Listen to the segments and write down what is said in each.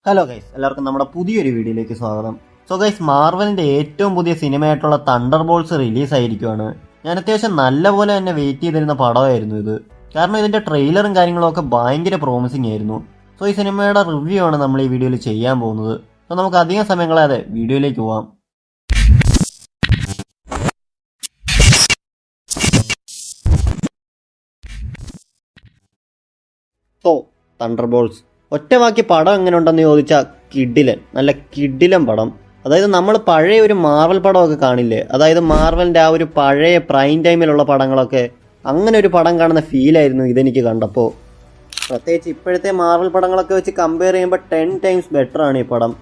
Hello guys, എല്ലാവർക്കും നമ്മുടെ പുതിയൊരു വീഡിയോയിലേക്ക് സ്വാഗതം. സോ ഗൈസ്, മാർവലിന്റെ ഏറ്റവും പുതിയ സിനിമയായിട്ടുള്ള തണ്ടർ ബോൾസ് റിലീസ് ആയിരിക്കുവാണ്. ഞാൻ അത്യാവശ്യം നല്ലപോലെ തന്നെ വെയിറ്റ് ചെയ്തിരുന്ന പടമായിരുന്നു ഇത്. കാരണം ഇതിന്റെ ട്രെയിലറും കാര്യങ്ങളും ഒക്കെ ഭയങ്കര പ്രോമിസിംഗ് ആയിരുന്നു. സോ ഈ സിനിമയുടെ റിവ്യൂ ആണ് നമ്മൾ ഈ വീഡിയോയിൽ ചെയ്യാൻ പോകുന്നത്. സോ നമുക്ക് അധികം സമയം കളയാതെ വീഡിയോയിലേക്ക് പോവാം. സോ തണ്ടർ ബോൾസ് ഒറ്റവാക്കി പടം എങ്ങനെ ഉണ്ടെന്ന് ചോദിച്ചാൽ കിഡിലൻ, നല്ല കിഡിലൻ പടം. അതായത് നമ്മൾ പഴയ ഒരു മാർവൽ പടമൊക്കെ കാണില്ലേ, അതായത് മാർവലിൻ്റെ ആ ഒരു പഴയ പ്രൈം ടൈമിലുള്ള പടങ്ങളൊക്കെ, അങ്ങനെ ഒരു പടം കാണുന്ന ഫീലായിരുന്നു ഇതെനിക്ക് കണ്ടപ്പോൾ. പ്രത്യേകിച്ച് ഇപ്പോഴത്തെ മാർവൽ പടങ്ങളൊക്കെ വെച്ച് കമ്പയർ ചെയ്യുമ്പോൾ 10 times ബെറ്റർ ആണ് ഈ പടം.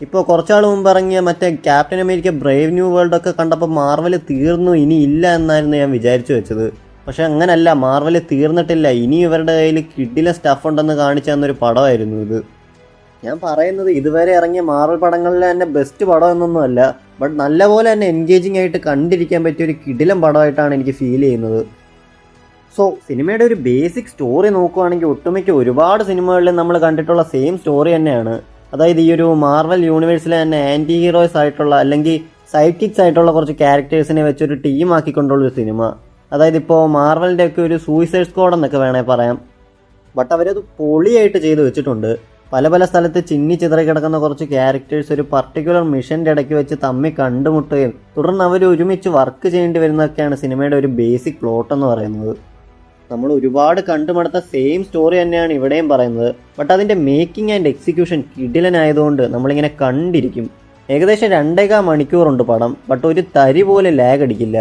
ഇപ്പോൾ കുറച്ചാൾ മുമ്പ് ഇറങ്ങിയ മറ്റേ captain America Brave new world ഒക്കെ കണ്ടപ്പോൾ മാർവൽ തീർന്നു, ഇനി ഇല്ല എന്നായിരുന്നു ഞാൻ വിചാരിച്ചു വെച്ചത്. പക്ഷെ അങ്ങനല്ല, മാർവൽ തീർന്നിട്ടില്ല, ഇനി ഇവരുടെ കയ്യിൽ കിഡിലെ സ്റ്റഫ് ഉണ്ടെന്ന് കാണിച്ചു തന്നൊരു പടമായിരുന്നു ഇത്. ഞാൻ പറയുന്നത് ഇതുവരെ ഇറങ്ങിയ മാർവൽ പടങ്ങളിൽ തന്നെ ബെസ്റ്റ് പടം എന്നൊന്നുമല്ല, ബട്ട് നല്ലപോലെ തന്നെ എൻഗേജിങ് ആയിട്ട് കണ്ടിരിക്കാൻ പറ്റിയ ഒരു കിടിലം പടമായിട്ടാണ് എനിക്ക് ഫീൽ ചെയ്യുന്നത്. സോ സിനിമയുടെ ഒരു ബേസിക് സ്റ്റോറി നോക്കുകയാണെങ്കിൽ ഒട്ടുമിക്ക ഒരുപാട് സിനിമകളിൽ നമ്മൾ കണ്ടിട്ടുള്ള സെയിം സ്റ്റോറി തന്നെയാണ്. അതായത് ഈ ഒരു മാർവൽ യൂണിവേഴ്സിലെ തന്നെ ആൻറ്റി ഹീറോയ്സ് ആയിട്ടുള്ള അല്ലെങ്കിൽ സൈഡ് കിക്സ് ആയിട്ടുള്ള കുറച്ച് ക്യാരക്ടേഴ്സിനെ വെച്ചൊരു ടീം ആക്കിക്കൊണ്ടുള്ളൊരു സിനിമ. അതായത് ഇപ്പോൾ മാർവലിൻ്റെ ഒക്കെ ഒരു സൂയിസൈഡ് സ്ക്വാഡ് എന്നൊക്കെ വേണമെങ്കിൽ പറയാം. ബട്ട് അവരത് പൊളിയായിട്ട് ചെയ്ത് വെച്ചിട്ടുണ്ട്. പല പല സ്ഥലത്ത് ചിന്നി ചിതറി കിടക്കുന്ന കുറച്ച് ക്യാരക്ടേഴ്സ് ഒരു പർട്ടിക്കുലർ മിഷൻ്റെ ഇടയ്ക്ക് വെച്ച് തമ്മിൽ കണ്ടുമുട്ടുകയും തുടർന്ന് അവർ ഒരുമിച്ച് വർക്ക് ചെയ്യേണ്ടി വരുന്നതൊക്കെയാണ് സിനിമയുടെ ഒരു ബേസിക് പ്ലോട്ട് എന്ന് പറയുന്നത്. നമ്മൾ ഒരുപാട് കണ്ടുമടുത്ത സെയിം സ്റ്റോറി തന്നെയാണ് ഇവിടെയും പറയുന്നത്. ബട്ട് അതിൻ്റെ മേക്കിംഗ് ആൻഡ് എക്സിക്യൂഷൻ കിടിലനായതുകൊണ്ട് നമ്മളിങ്ങനെ കണ്ടിരിക്കും. ഏകദേശം 2.25 മണിക്കൂറുണ്ട് പടം, ബട്ട് ഒരു തരി പോലെ ലാഗ് അടിക്കില്ല.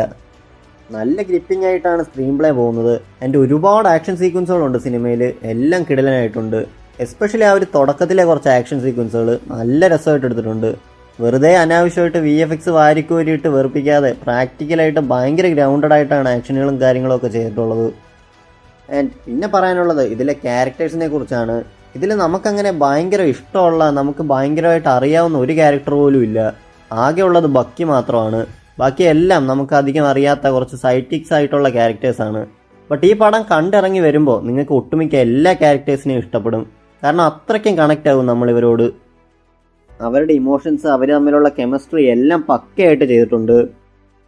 നല്ല ഗ്രിപ്പിംഗ് ആയിട്ടാണ് സ്ക്രീൻ പ്ലേ പോകുന്നത്. ആൻഡ് ഒരുപാട് ആക്ഷൻ സീക്വൻസുകളുണ്ട് സിനിമയിൽ, എല്ലാം കിടിലനായിട്ടുണ്ട്. എസ്പെഷ്യലി ആ ഒരു തുടക്കത്തിലെ കുറച്ച് ആക്ഷൻ സീക്വൻസുകൾ നല്ല രസമായിട്ട് എടുത്തിട്ടുണ്ട്. വെറുതെ അനാവശ്യമായിട്ട് VFX വാരിക്കോരിയിട്ട് വെറുപ്പിക്കാതെ പ്രാക്ടിക്കലായിട്ട് ഭയങ്കര ഗ്രൗണ്ടഡ് ആയിട്ടാണ് ആക്ഷനുകളും കാര്യങ്ങളും ഒക്കെ ചെയ്തിട്ടുള്ളത്. ആൻഡ് പിന്നെ പറയാനുള്ളത് ഇതിലെ ക്യാരക്ടേഴ്സിനെ കുറിച്ചാണ്. ഇതിൽ നമുക്കങ്ങനെ ഭയങ്കര ഇഷ്ടമുള്ള, നമുക്ക് ഭയങ്കരമായിട്ട് അറിയാവുന്ന ഒരു ക്യാരക്ടർ പോലും ഇല്ല. ആകെ ഉള്ളത് ബക്കി മാത്രമാണ്. ബാക്കിയെല്ലാം നമുക്ക് അധികം അറിയാത്ത കുറച്ച് സൈറ്റിക്സ് ആയിട്ടുള്ള ക്യാരക്ടേഴ്സാണ്. ബട്ട് ഈ പടം കണ്ടിറങ്ങി വരുമ്പോൾ നിങ്ങൾക്ക് ഒട്ടുമിക്ക എല്ലാ ക്യാരക്ടേഴ്സിനെയും ഇഷ്ടപ്പെടും. കാരണം അത്രയ്ക്കും കണക്റ്റ് ആകും നമ്മളിവരോട്. അവരുടെ ഇമോഷൻസ്, അവർ തമ്മിലുള്ള കെമിസ്ട്രി എല്ലാം പക്കയായിട്ട് ചെയ്തിട്ടുണ്ട്.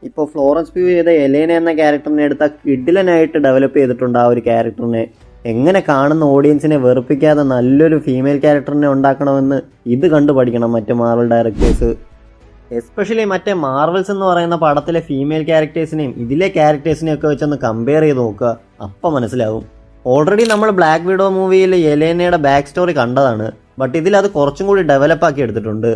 ഇപ്പോൾ ഫ്ലോറൻസ് പ്യൂ ചെയ്ത എലേന എന്ന ക്യാരക്ടറിനെ എടുത്താൽ കിഡിലനായിട്ട് ഡെവലപ്പ് ചെയ്തിട്ടുണ്ട് ആ ഒരു ക്യാരക്ടറിനെ. എങ്ങനെ കാണുന്ന ഓഡിയൻസിനെ വെറുപ്പിക്കാതെ നല്ലൊരു ഫീമെയിൽ ക്യാരക്ടറിനെ ഉണ്ടാക്കണമെന്ന് ഇത് കണ്ടു പഠിക്കണം മറ്റ് മാർവൽ ഡയറക്ടേഴ്സ്. എസ്പെഷ്യലി മറ്റേ മാർവൽസ് എന്ന് പറയുന്ന പടത്തിലെ ഫീമെയിൽ ക്യാരക്ടേഴ്സിനെയും ഇതിലെ ക്യാരക്ടേഴ്സിനെയും ഒക്കെ വെച്ചൊന്ന് കമ്പയർ ചെയ്ത് നോക്കുക, അപ്പം മനസ്സിലാവും. ഓൾറെഡി നമ്മൾ ബ്ലാക്ക് വിഡോ മൂവിയിൽ എലേനയുടെ ബാക്ക് സ്റ്റോറി കണ്ടതാണ്, ബട്ട് ഇതിലത് കുറച്ചും കൂടി ഡെവലപ്പാക്കി എടുത്തിട്ടുണ്ട്.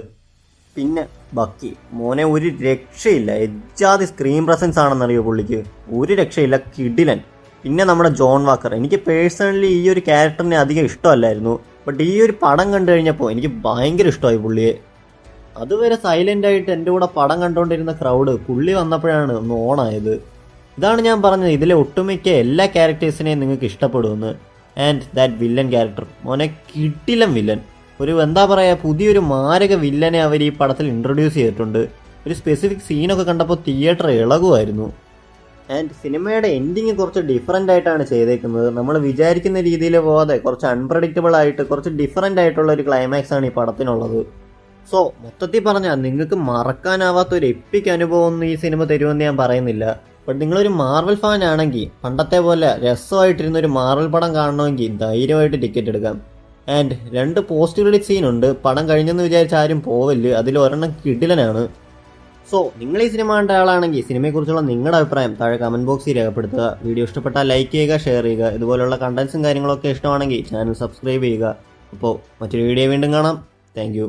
പിന്നെ ബക്കി മോനെ ഒരു രക്ഷയില്ല, എജ്ജാതി സ്ക്രീൻ പ്രസൻസ് ആണെന്നറിയോ പുള്ളിക്ക്, ഒരു രക്ഷയില്ല, കിടിലൻ. പിന്നെ നമ്മുടെ ജോൺ വാക്കർ, എനിക്ക് പേഴ്സണലി ഈ ഒരു ക്യാരക്ടറിനെ അധികം ഇഷ്ടമല്ലായിരുന്നു, ബട്ട് ഈ ഒരു പടം കണ്ടു കഴിഞ്ഞപ്പോൾ എനിക്ക് ഭയങ്കര ഇഷ്ടമായി പുള്ളിയെ. അതുവരെ സൈലൻ്റ് ആയിട്ട് എൻ്റെ കൂടെ പടം കണ്ടുകൊണ്ടിരുന്ന ക്രൗഡ് പുള്ളി വന്നപ്പോഴാണ് ഒന്ന് ഓണായത്. ഇതാണ് ഞാൻ പറഞ്ഞത്, ഇതിലെ ഒട്ടുമിക്ക എല്ലാ ക്യാരക്ടേഴ്സിനെയും നിങ്ങൾക്ക് ഇഷ്ടപ്പെടുമെന്ന്. ആൻഡ് ദാറ്റ് വില്ലൻ ക്യാരക്ടർ, മോനെ കിടിലൻ വില്ലൻ. ഒരു എന്താ പറയുക, പുതിയൊരു മാരക വില്ലനെ അവർ ഈ പടത്തിൽ ഇൻട്രൊഡ്യൂസ് ചെയ്തിട്ടുണ്ട്. ഒരു സ്പെസിഫിക് സീനൊക്കെ കണ്ടപ്പോൾ തിയേറ്റർ ഇളകുമായിരുന്നു. ആൻഡ് സിനിമയുടെ എൻഡിങ് കുറച്ച് ഡിഫറൻ്റ് ആയിട്ടാണ് ചെയ്തേക്കുന്നത്. നമ്മൾ വിചാരിക്കുന്ന രീതിയിൽ പോകാതെ കുറച്ച് അൺപ്രഡിക്റ്റബിൾ ആയിട്ട് കുറച്ച് ഡിഫറൻ്റ് ആയിട്ടുള്ള ഒരു ക്ലൈമാക്സ് ആണ് ഈ പടത്തിനുള്ളത്. സോ മൊത്തത്തിൽ പറഞ്ഞാൽ നിങ്ങൾക്ക് മറക്കാനാവാത്ത ഒരു എപ്പിക് അനുഭവം ഒന്നും ഈ സിനിമ തരുമെന്ന് ഞാൻ പറയുന്നില്ല. ബട്ട് നിങ്ങളൊരു മാർവൽ ഫാൻ ആണെങ്കിൽ പണ്ടത്തെ പോലെ രസമായിട്ടിരുന്ന ഒരു മാർവൽ പടം കാണണമെങ്കിൽ ധൈര്യമായിട്ട് ടിക്കറ്റ് എടുക്കാം. ആൻഡ് 2 പോസ്റ്റ് ക്രെഡിറ്റ് സീനുണ്ട്. പടം കഴിഞ്ഞെന്ന് വിചാരിച്ച് ആരും പോവല്ല്, അതിൽ ഒരെണ്ണം കിടിലനാണ്. സോ നിങ്ങൾ ഈ സിനിമ കണ്ട ആളാണെങ്കിൽ സിനിമയെക്കുറിച്ചുള്ള നിങ്ങളുടെ അഭിപ്രായം താഴെ കമൻറ്റ് ബോക്സിൽ രേഖപ്പെടുത്തുക. വീഡിയോ ഇഷ്ടപ്പെട്ടാൽ ലൈക്ക് ചെയ്യുക, ഷെയർ ചെയ്യുക. ഇതുപോലുള്ള കണ്ടൻസും കാര്യങ്ങളൊക്കെ ഇഷ്ടമാണെങ്കിൽ ചാനൽ സബ്സ്ക്രൈബ് ചെയ്യുക. അപ്പോൾ മറ്റൊരു വീഡിയോ വീണ്ടും കാണാം. Thank you.